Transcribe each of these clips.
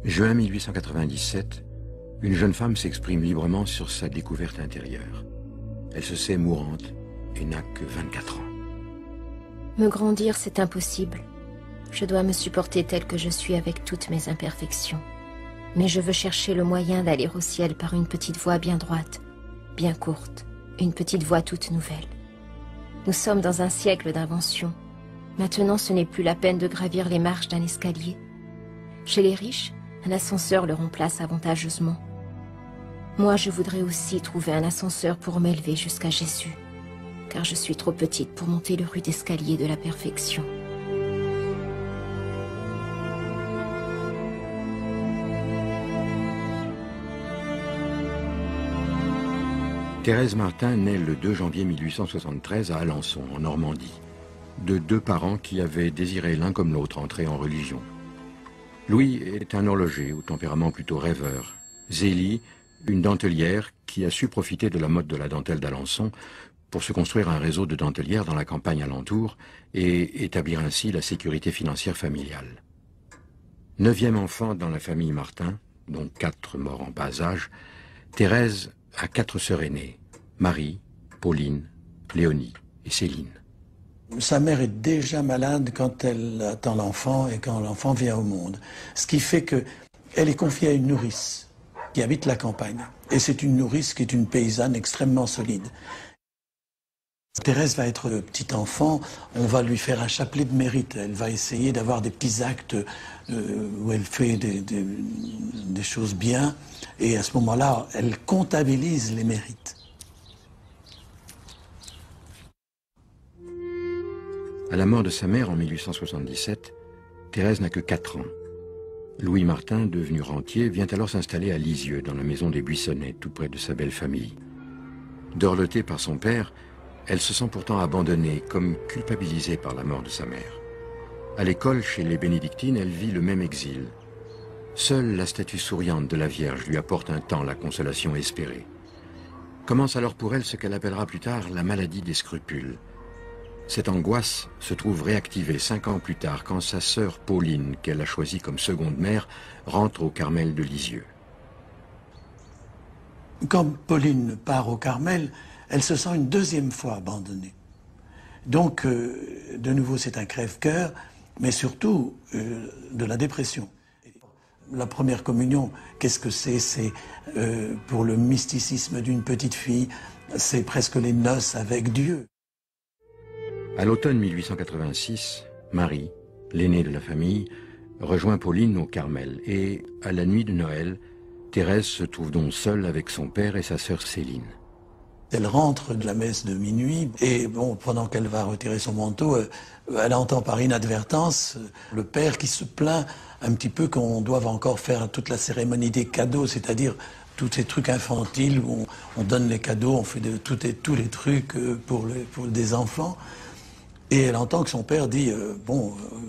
Juin 1897, une jeune femme s'exprime librement sur sa découverte intérieure. Elle se sait mourante et n'a que 24 ans. Me grandir, c'est impossible. Je dois me supporter tel que je suis avec toutes mes imperfections. Mais je veux chercher le moyen d'aller au ciel par une petite voie bien droite, bien courte, une petite voie toute nouvelle. Nous sommes dans un siècle d'invention. Maintenant, ce n'est plus la peine de gravir les marches d'un escalier. Chez les riches, un ascenseur leur remplace avantageusement. Moi, je voudrais aussi trouver un ascenseur pour m'élever jusqu'à Jésus, car je suis trop petite pour monter le rude escalier de la perfection. Thérèse Martin naît le 2 janvier 1873 à Alençon, en Normandie, de deux parents qui avaient désiré l'un comme l'autre entrer en religion. Louis est un horloger au tempérament plutôt rêveur. Zélie, une dentelière qui a su profiter de la mode de la dentelle d'Alençon pour se construire un réseau de dentelières dans la campagne alentour et établir ainsi la sécurité financière familiale. 9e enfant dans la famille Martin, dont 4 morts en bas âge, Thérèse a 4 sœurs aînées, Marie, Pauline, Léonie et Céline. Sa mère est déjà malade quand elle attend l'enfant et quand l'enfant vient au monde. Ce qui fait qu'elle est confiée à une nourrice qui habite la campagne. Et c'est une nourrice qui est une paysanne extrêmement solide. Thérèse va être le petit enfant, on va lui faire un chapelet de mérite. Elle va essayer d'avoir des petits actes où elle fait des choses bien. Et à ce moment-là, elle comptabilise les mérites. À la mort de sa mère en 1877, Thérèse n'a que 4 ans. Louis Martin, devenu rentier, vient alors s'installer à Lisieux, dans la maison des Buissonnets, tout près de sa belle famille. Dorlotée par son père, elle se sent pourtant abandonnée, comme culpabilisée par la mort de sa mère. À l'école, chez les bénédictines, elle vit le même exil. Seule la statue souriante de la Vierge lui apporte un temps la consolation espérée. Commence alors pour elle ce qu'elle appellera plus tard la maladie des scrupules. Cette angoisse se trouve réactivée 5 ans plus tard quand sa sœur Pauline, qu'elle a choisie comme seconde mère, rentre au Carmel de Lisieux. Quand Pauline part au Carmel, elle se sent une deuxième fois abandonnée. Donc, de nouveau, c'est un crève-cœur, mais surtout de la dépression. La première communion, qu'est-ce que c'est? C'est pour le mysticisme d'une petite fille, c'est presque les noces avec Dieu. À l'automne 1886, Marie, l'aînée de la famille, rejoint Pauline au Carmel et, à la nuit de Noël, Thérèse se trouve donc seule avec son père et sa sœur Céline. Elle rentre de la messe de minuit et bon, pendant qu'elle va retirer son manteau, elle entend par inadvertance le père qui se plaint un petit peu qu'on doive encore faire toute la cérémonie des cadeaux, c'est-à-dire tous ces trucs infantiles où on donne les cadeaux, on fait tous les trucs pour des enfants. Et elle entend que son père dit,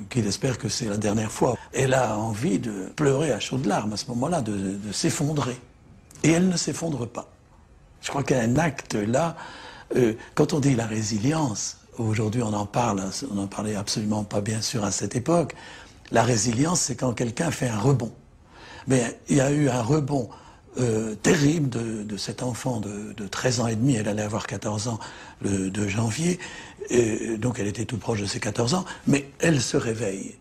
qu'il espère que c'est la dernière fois. Elle a envie de pleurer à chaudes larmes à ce moment-là, de s'effondrer. Et elle ne s'effondre pas. Je crois qu'il y a un acte là, quand on dit la résilience, aujourd'hui on en parle, on n'en parlait absolument pas bien sûr à cette époque, la résilience c'est quand quelqu'un fait un rebond. Mais il y a eu un rebond terrible de cet enfant de 13 ans et demi, elle allait avoir 14 ans le 2 janvier, donc elle était tout proche de ses 14 ans, mais elle se réveille.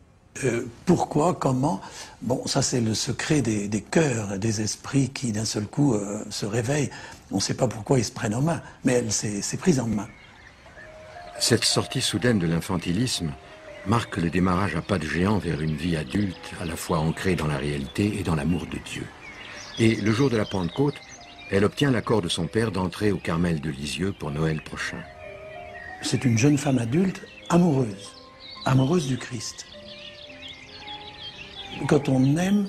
Pourquoi, comment? Bon, ça c'est le secret des cœurs, des esprits qui d'un seul coup se réveillent. On ne sait pas pourquoi ils se prennent en main, mais elle s'est prise en main. Cette sortie soudaine de l'infantilisme marque le démarrage à pas de géant vers une vie adulte, à la fois ancrée dans la réalité et dans l'amour de Dieu. Et le jour de la Pentecôte, elle obtient l'accord de son père d'entrer au Carmel de Lisieux pour Noël prochain. C'est une jeune femme adulte, amoureuse du Christ. Quand on aime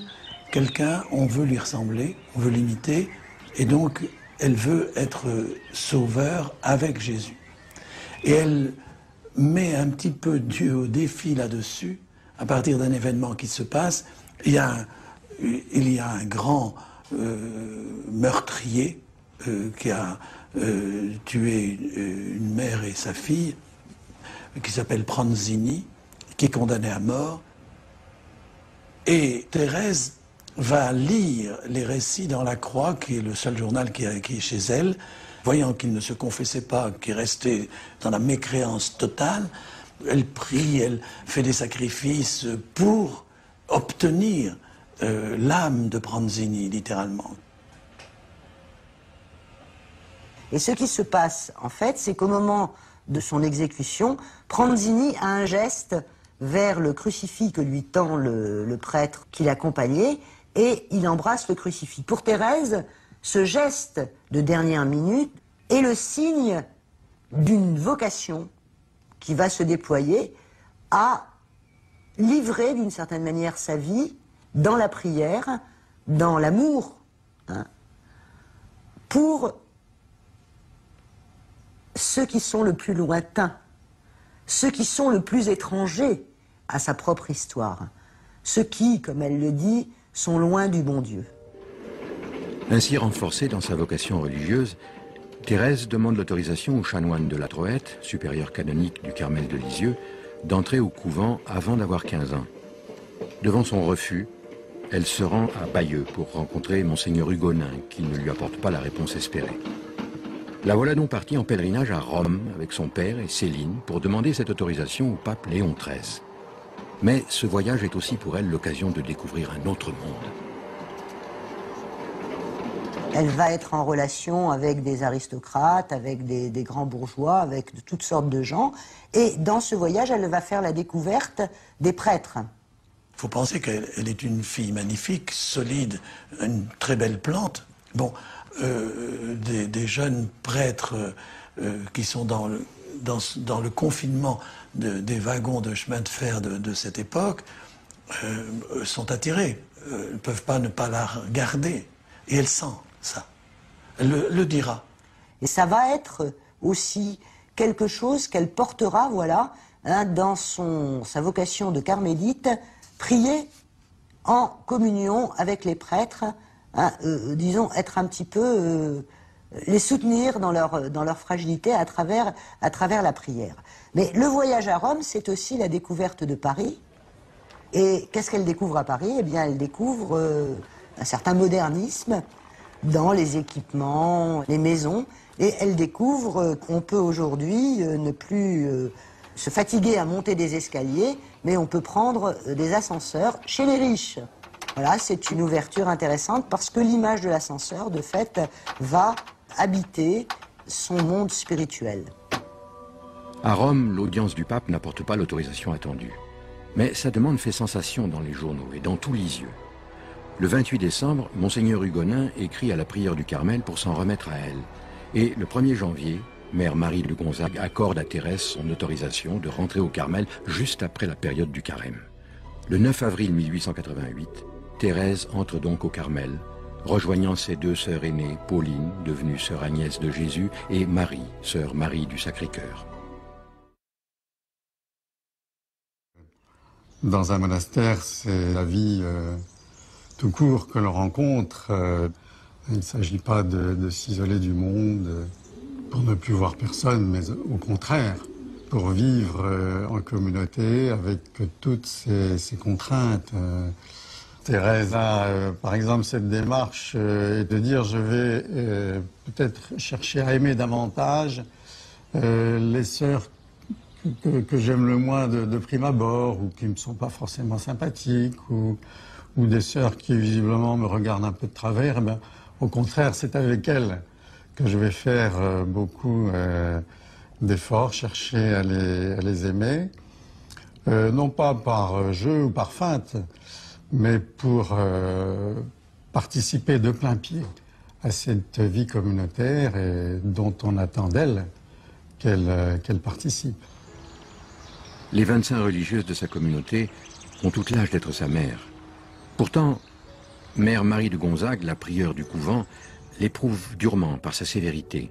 quelqu'un, on veut lui ressembler, on veut l'imiter, et donc elle veut être sauveur avec Jésus. Et elle met un petit peu Dieu au défi là-dessus, à partir d'un événement qui se passe. Il y a un grand meurtrier qui a tué une mère et sa fille, qui s'appelle Pranzini, qui est condamné à mort. Et Thérèse va lire les récits dans La Croix, qui est le seul journal qui est chez elle, voyant qu'il ne se confessait pas, qu'il restait dans la mécréance totale. Elle prie, elle fait des sacrifices pour obtenir l'âme de Pranzini, littéralement. Et ce qui se passe, en fait, c'est qu'au moment de son exécution, Pranzini a un geste vers le crucifix que lui tend le prêtre qui l'accompagnait, et il embrasse le crucifix. Pour Thérèse, ce geste de dernière minute est le signe d'une vocation qui va se déployer à livrer d'une certaine manière sa vie dans la prière, dans l'amour, hein, pour ceux qui sont le plus lointains, ceux qui sont le plus étrangers à sa propre histoire, ceux qui, comme elle le dit, sont loin du bon Dieu. Ainsi renforcée dans sa vocation religieuse, Thérèse demande l'autorisation au chanoine de la Troette, supérieur canonique du Carmel de Lisieux, d'entrer au couvent avant d'avoir 15 ans. Devant son refus, elle se rend à Bayeux pour rencontrer Monseigneur Hugonin, qui ne lui apporte pas la réponse espérée. La voilà donc partie en pèlerinage à Rome avec son père et Céline pour demander cette autorisation au pape Léon XIII. Mais ce voyage est aussi pour elle l'occasion de découvrir un autre monde. Elle va être en relation avec des aristocrates, avec des grands bourgeois, avec de toutes sortes de gens. Et dans ce voyage, elle va faire la découverte des prêtres. Il faut penser qu'elle est une fille magnifique, solide, une très belle plante. Bon, des jeunes prêtres qui sont dans le confinement des wagons de chemin de fer de cette époque sont attirés, ne peuvent pas ne pas la regarder. Et elle sent ça. Elle le dira. Et ça va être aussi quelque chose qu'elle portera, voilà, hein, dans sa vocation de carmélite, prier en communion avec les prêtres, hein, disons, être un petit peu, les soutenir dans leur fragilité à travers la prière. Mais le voyage à Rome, c'est aussi la découverte de Paris. Et qu'est-ce qu'elle découvre à Paris? Eh bien, elle découvre un certain modernisme dans les équipements, les maisons, et elle découvre qu'on peut aujourd'hui ne plus se fatiguer à monter des escaliers, mais on peut prendre des ascenseurs chez les riches. Voilà, c'est une ouverture intéressante parce que l'image de l'ascenseur, de fait, va habiter son monde spirituel. À Rome, l'audience du pape n'apporte pas l'autorisation attendue. Mais sa demande fait sensation dans les journaux et dans tout Lisieux. Le 28 décembre, Monseigneur Hugonin écrit à la prieure du Carmel pour s'en remettre à elle. Et le 1er janvier, Mère Marie de Gonzague accorde à Thérèse son autorisation de rentrer au Carmel juste après la période du carême. Le 9 avril 1888, Thérèse entre donc au Carmel, rejoignant ses deux sœurs aînées, Pauline, devenue sœur Agnès de Jésus, et Marie, sœur Marie du Sacré-Cœur. Dans un monastère, c'est la vie tout court que l'on rencontre. Il ne s'agit pas de s'isoler du monde pour ne plus voir personne, mais au contraire, pour vivre en communauté avec toutes ces contraintes. Thérèse a, par exemple, cette démarche de dire je vais peut-être chercher à aimer davantage les sœurs que j'aime le moins de prime abord, ou qui ne me sont pas forcément sympathiques, ou des sœurs qui visiblement me regardent un peu de travers. Eh bien, au contraire, c'est avec elles que je vais faire beaucoup d'efforts, chercher à les aimer, non pas par jeu ou par feinte, mais pour participer de plein pied à cette vie communautaire et dont on attend d'elle qu'elle participe. Les 25 religieuses de sa communauté ont tout l'âge d'être sa mère. Pourtant, Mère Marie de Gonzague, la prieure du couvent, l'éprouve durement par sa sévérité.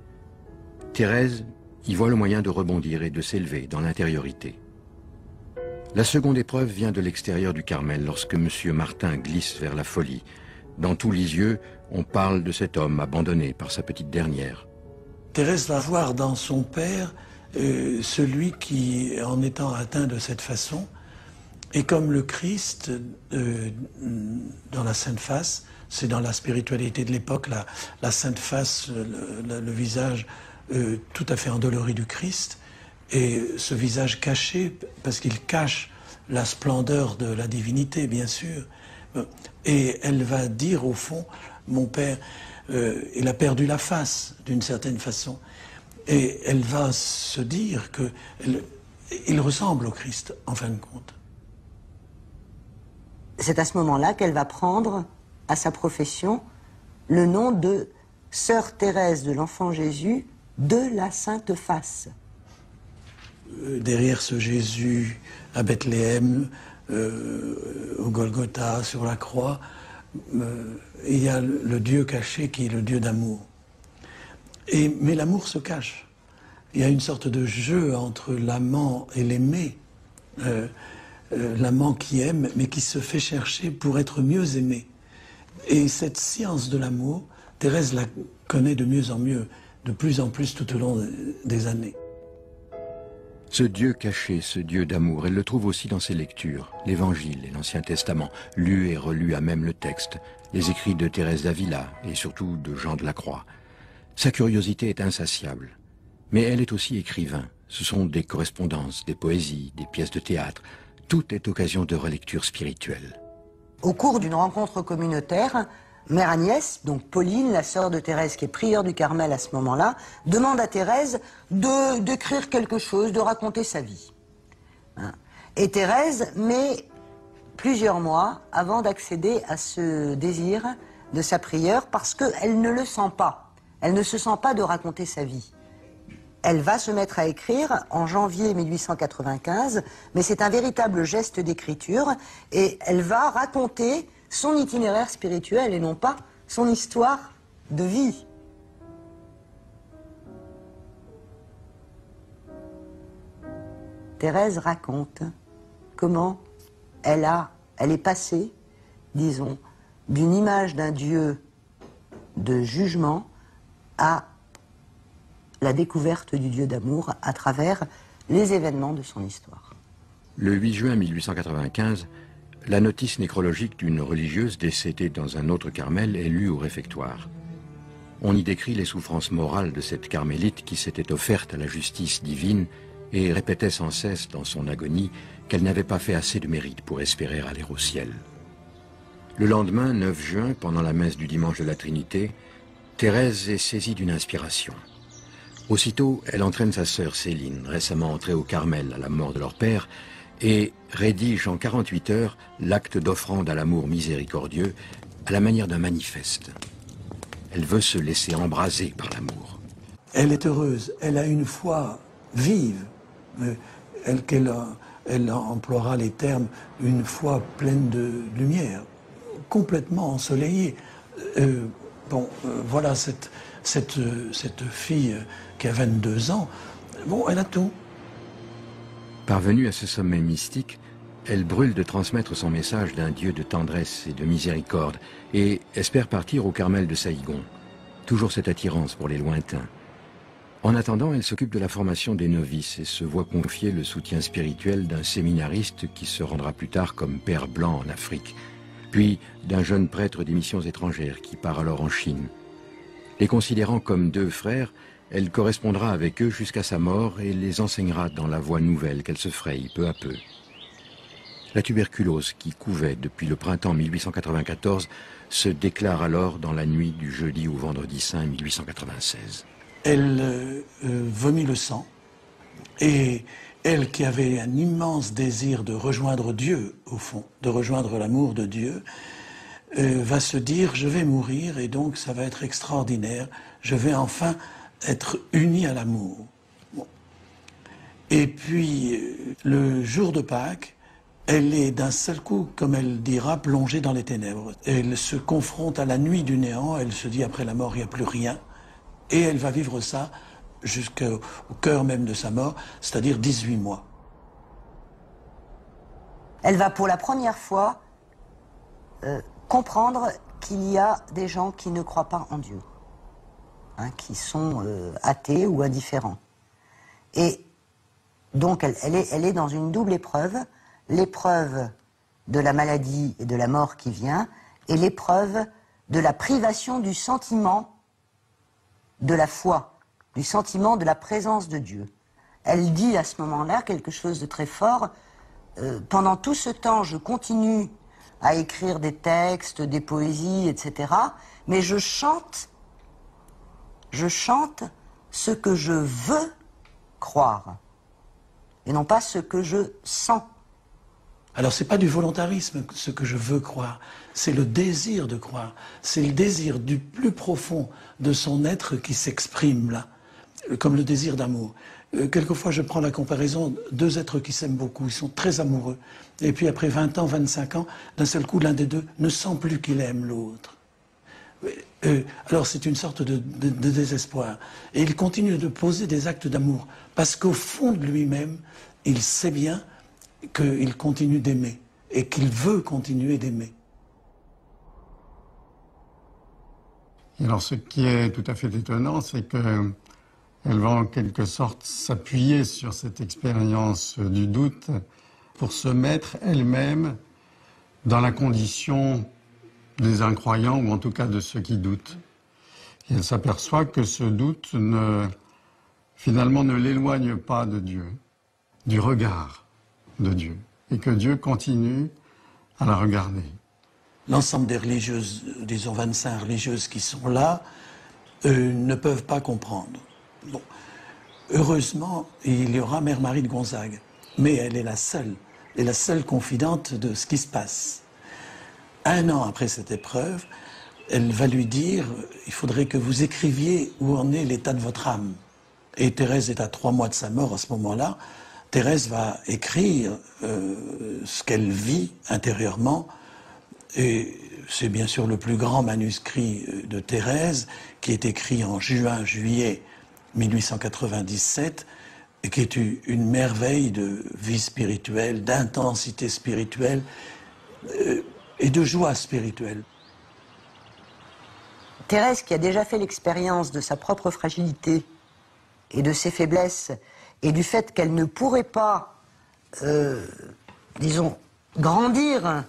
Thérèse y voit le moyen de rebondir et de s'élever dans l'intériorité. La seconde épreuve vient de l'extérieur du Carmel, lorsque M. Martin glisse vers la folie. Dans tout Lisieux, on parle de cet homme abandonné par sa petite dernière. Thérèse va voir dans son père celui qui, en étant atteint de cette façon, Et comme le Christ, dans la Sainte Face, c'est dans la spiritualité de l'époque, la Sainte Face, le visage tout à fait endolori du Christ, et ce visage caché, parce qu'il cache la splendeur de la divinité, bien sûr. Et elle va dire, au fond, mon père, il a perdu la face, d'une certaine façon. Et elle va se dire qu'il ressemble au Christ, en fin de compte. C'est à ce moment-là qu'elle va prendre à sa profession le nom de Sœur Thérèse de l'Enfant Jésus de la Sainte Face. Derrière ce Jésus à Bethléem, au Golgotha, sur la croix, il y a le Dieu caché qui est le Dieu d'amour. Mais l'amour se cache. Il y a une sorte de jeu entre l'amant et l'aimé. L'amant qui aime, mais qui se fait chercher pour être mieux aimé. Et cette science de l'amour, Thérèse la connaît de mieux en mieux, de plus en plus tout au long des années. Ce Dieu caché, ce Dieu d'amour, elle le trouve aussi dans ses lectures, l'Évangile et l'Ancien Testament, lus et relus à même le texte, les écrits de Thérèse d'Avila et surtout de Jean de la Croix. Sa curiosité est insatiable, mais elle est aussi écrivain. Ce sont des correspondances, des poésies, des pièces de théâtre. Tout est occasion de relecture spirituelle. Au cours d'une rencontre communautaire, Mère Agnès, donc Pauline, la sœur de Thérèse qui est prieure du Carmel à ce moment-là, demande à Thérèse d'écrire quelque chose, de raconter sa vie. Et Thérèse met plusieurs mois avant d'accéder à ce désir de sa prieure parce qu'elle ne le sent pas. Elle ne se sent pas de raconter sa vie. Elle va se mettre à écrire en janvier 1895, mais c'est un véritable geste d'écriture et elle va raconter son itinéraire spirituel et non pas son histoire de vie. Thérèse raconte comment elle est passée, disons, d'une image d'un Dieu de jugement à la découverte du Dieu d'amour à travers les événements de son histoire. Le 8 juin 1895, la notice nécrologique d'une religieuse décédée dans un autre Carmel est lue au réfectoire. On y décrit les souffrances morales de cette carmélite qui s'était offerte à la justice divine et répétait sans cesse dans son agonie qu'elle n'avait pas fait assez de mérite pour espérer aller au ciel. Le lendemain, 9 juin, pendant la messe du dimanche de la Trinité, Thérèse est saisie d'une inspiration. Aussitôt, elle entraîne sa sœur Céline, récemment entrée au Carmel à la mort de leur père, et rédige en 48 heures l'acte d'offrande à l'amour miséricordieux à la manière d'un manifeste. Elle veut se laisser embraser par l'amour. Elle est heureuse, elle a une foi vive, elle emploiera les termes une foi pleine de lumière, complètement ensoleillée. Voilà cette fille qui a 22 ans, elle a tout. Parvenue à ce sommet mystique, elle brûle de transmettre son message d'un Dieu de tendresse et de miséricorde et espère partir au Carmel de Saïgon. Toujours cette attirance pour les lointains. En attendant, elle s'occupe de la formation des novices et se voit confier le soutien spirituel d'un séminariste qui se rendra plus tard comme père blanc en Afrique, puis d'un jeune prêtre des missions étrangères qui part alors en Chine. Les considérant comme deux frères, elle correspondra avec eux jusqu'à sa mort et les enseignera dans la voie nouvelle qu'elle se fraye peu à peu. La tuberculose qui couvait depuis le printemps 1894 se déclare alors dans la nuit du jeudi au vendredi saint 1896. Elle vomit le sang et elle qui avait un immense désir de rejoindre Dieu au fond, de rejoindre l'amour de Dieu, va se dire je vais mourir et donc ça va être extraordinaire, je vais enfin être unie à l'amour. Et puis le jour de Pâques, elle est d'un seul coup, comme elle dira, plongée dans les ténèbres. Elle se confronte à la nuit du néant, elle se dit après la mort il n'y a plus rien, et elle va vivre ça jusqu'au cœur même de sa mort, c'est-à-dire 18 mois. Elle va pour la première fois comprendre qu'il y a des gens qui ne croient pas en Dieu, qui sont athées ou indifférents. Et donc elle est dans une double épreuve, l'épreuve de la maladie et de la mort qui vient, et l'épreuve de la privation du sentiment de la foi, du sentiment de la présence de Dieu. Elle dit à ce moment-là quelque chose de très fort. Pendant tout ce temps, je continue à écrire des textes, des poésies, etc. Mais je chante ce que je veux croire, et non pas ce que je sens. Alors c'est pas du volontarisme ce que je veux croire, c'est le désir de croire, c'est le désir du plus profond de son être qui s'exprime là, comme le désir d'amour. Quelquefois je prends la comparaison, deux êtres qui s'aiment beaucoup, ils sont très amoureux, et puis après 20 ans, 25 ans, d'un seul coup l'un des deux ne sent plus qu'il aime l'autre. Alors c'est une sorte de désespoir, et il continue de poser des actes d'amour, parce qu'au fond de lui-même, il sait bien qu'il continue d'aimer et qu'il veut continuer d'aimer. Et alors ce qui est tout à fait étonnant, c'est qu'elle va en quelque sorte s'appuyer sur cette expérience du doute pour se mettre elle-même dans la condition des incroyants, ou en tout cas de ceux qui doutent. Et elle s'aperçoit que ce doute finalement ne l'éloigne pas de Dieu, du regard de Dieu, et que Dieu continue à la regarder. L'ensemble des religieuses, disons 25 religieuses qui sont là, ne peuvent pas comprendre. Bon. Heureusement, il y aura Mère Marie de Gonzague, mais elle est la seule confidente de ce qui se passe. 1 an après cette épreuve, elle va lui dire « il faudrait que vous écriviez où en est l'état de votre âme ». Et Thérèse est à 3 mois de sa mort à ce moment-là. Thérèse va écrire ce qu'elle vit intérieurement, et c'est bien sûr le plus grand manuscrit de Thérèse, qui est écrit en juin-juillet 1897, et qui est une merveille de vie spirituelle, d'intensité spirituelle et de joie spirituelle. Thérèse, qui a déjà fait l'expérience de sa propre fragilité et de ses faiblesses, et du fait qu'elle ne pourrait pas, disons, grandir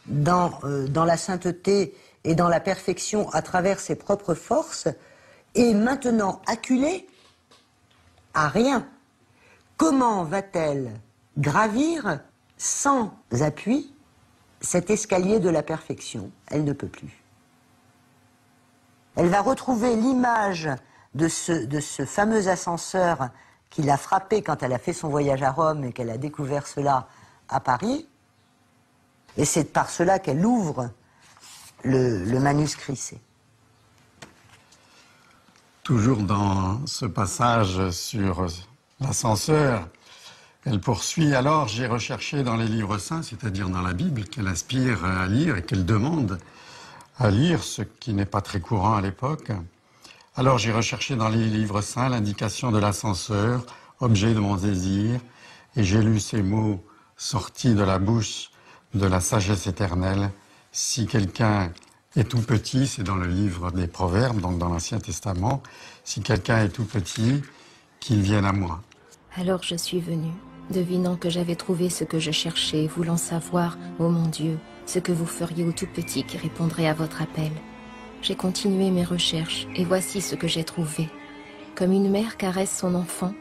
dans la sainteté et dans la perfection à travers ses propres forces, est maintenant acculée à rien. Comment va-t-elle gravir sans appui cet escalier de la perfection? Elle ne peut plus. Elle va retrouver l'image de ce fameux ascenseur qui l'a frappée quand elle a fait son voyage à Rome et qu'elle a découvert cela à Paris. Et c'est par cela qu'elle ouvre le manuscrit C. Toujours dans ce passage sur l'ascenseur, elle poursuit. Alors j'ai recherché dans les livres saints, c'est-à-dire dans la Bible, qu'elle aspire à lire et qu'elle demande à lire, ce qui n'est pas très courant à l'époque. Alors j'ai recherché dans les livres saints l'indication de l'ascenseur, objet de mon désir, et j'ai lu ces mots sortis de la bouche de la sagesse éternelle. Si quelqu'un est tout petit, c'est dans le livre des Proverbes, donc dans l'Ancien Testament, si quelqu'un est tout petit, qu'il vienne à moi. Alors je suis venue, devinant que j'avais trouvé ce que je cherchais, voulant savoir, ô mon Dieu, ce que vous feriez au tout petit qui répondrait à votre appel. J'ai continué mes recherches, et voici ce que j'ai trouvé. Comme une mère caresse son enfant,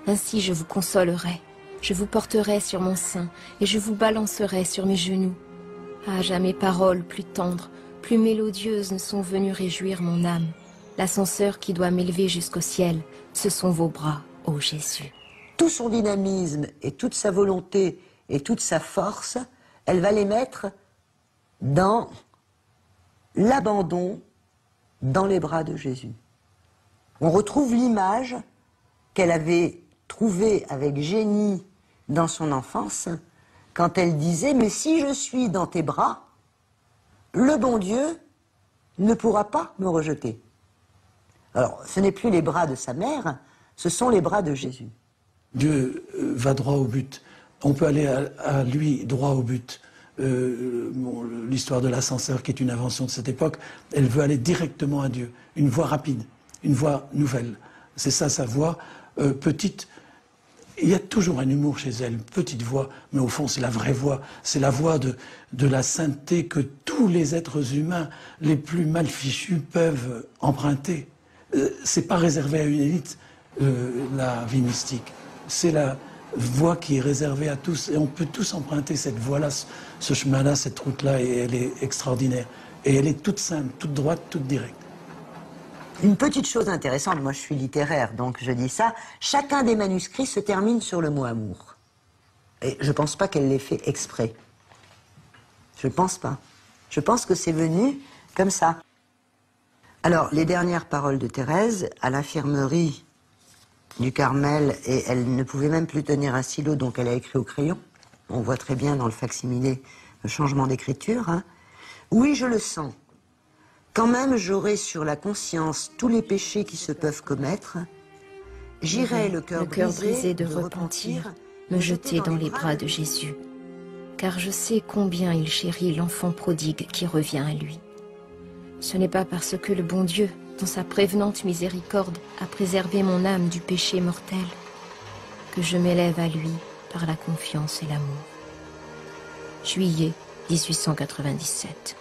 ainsi je vous consolerai. Je vous porterai sur mon sein, et je vous balancerai sur mes genoux. Ah, jamais paroles plus tendres, plus mélodieuses ne sont venues réjouir mon âme. L'ascenseur qui doit m'élever jusqu'au ciel, ce sont vos bras, ô Jésus. Tout son dynamisme et toute sa volonté et toute sa force, elle va les mettre dans l'abandon dans les bras de Jésus. On retrouve l'image qu'elle avait trouvée avec génie dans son enfance, quand elle disait « Mais si je suis dans tes bras, le bon Dieu ne pourra pas me rejeter. » Alors, ce n'est plus les bras de sa mère, ce sont les bras de Jésus. Dieu va droit au but. On peut aller à lui droit au but. L'histoire de l'ascenseur, qui est une invention de cette époque, elle veut aller directement à Dieu. Une voie rapide, une voie nouvelle. C'est ça sa voie, petite, Il y a toujours un humour chez elle, une petite voix, mais au fond c'est la vraie voix. C'est la voix de la sainteté que tous les êtres humains les plus mal fichus peuvent emprunter. C'est pas réservé à une élite, la vie mystique. C'est la voie qui est réservée à tous. Et on peut tous emprunter cette voie-là, ce chemin-là, cette route-là, et elle est extraordinaire. Et elle est toute simple, toute droite, toute directe. Une petite chose intéressante, moi je suis littéraire, donc je dis ça, chacun des manuscrits se termine sur le mot amour. Et je pense pas qu'elle l'ait fait exprès. Je pense pas. Je pense que c'est venu comme ça. Alors, les dernières paroles de Thérèse, à l'infirmerie du Carmel, et elle ne pouvait même plus tenir un stylo, donc elle a écrit au crayon. On voit très bien dans le facsimilé le changement d'écriture. Hein. Oui, je le sens. Quand même, j'aurai sur la conscience tous les péchés qui se peuvent commettre. J'irai le cœur brisé de repentir, me jeter dans les bras de Jésus, car je sais combien il chérit l'enfant prodigue qui revient à lui. Ce n'est pas parce que le bon Dieu, dans sa prévenante miséricorde, a préservé mon âme du péché mortel, que je m'élève à lui par la confiance et l'amour. Juillet 1897.